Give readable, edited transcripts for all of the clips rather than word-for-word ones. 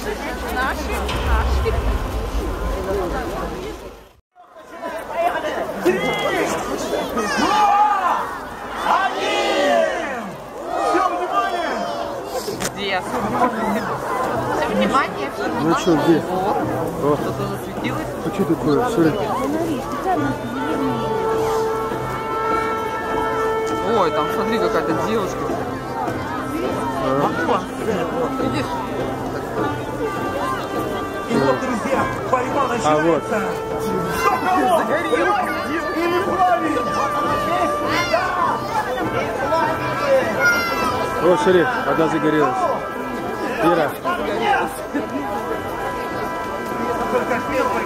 Наши. Где? Все внимание, все внимание. Ну что, где? Вот. Что-то засветилось. А что такое? Смотри. Ой, там смотри, какая-то девушка. Видишь? И вот, друзья, борьба начинается. Загорелась. Или плавит. О, смотри, одна загорелась. Ира. Только первый.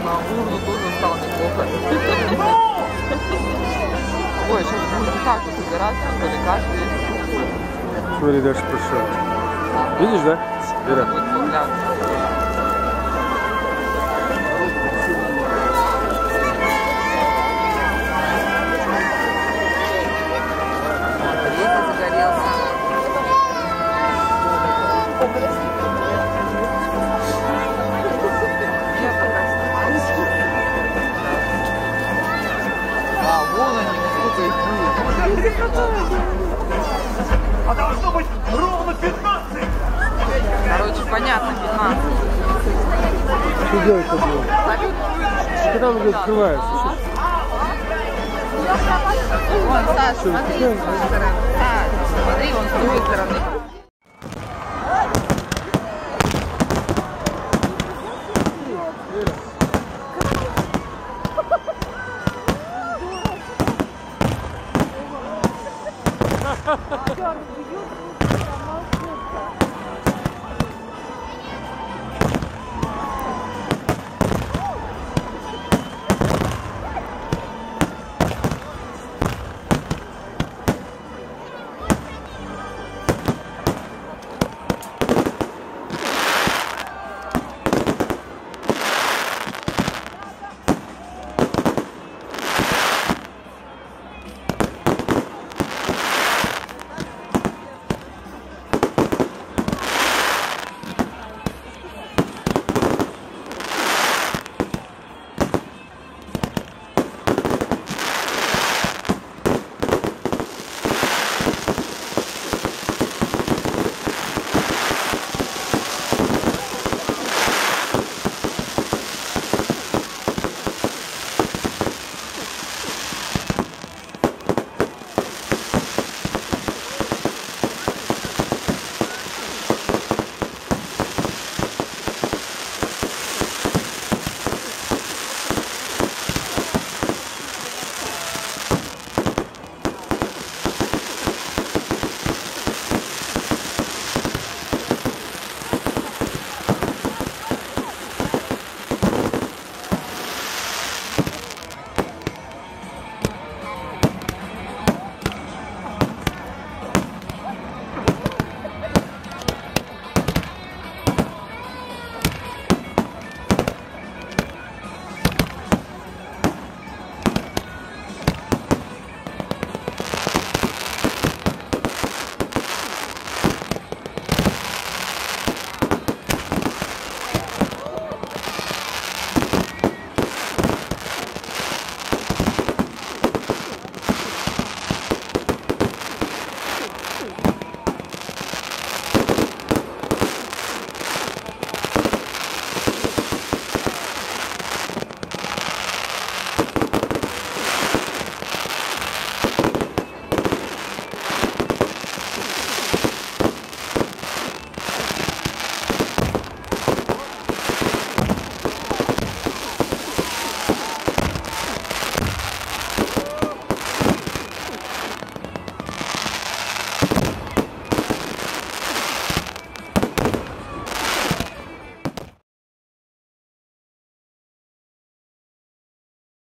На урну тоже стало неплохо. Ой, сейчас будет вот так вот убираться, вроде каждый. Смотри, дальше пошел. Видишь, да? Ира. Будет появляться. Загорелся. Вон они, сколько их будет. А должно быть ровно 15. Короче, понятно, 15. Что делать-то было? Когда он открывается? Вон, Саш, смотри, с той стороны. Саш, смотри, он с той стороны. Ha ha ha!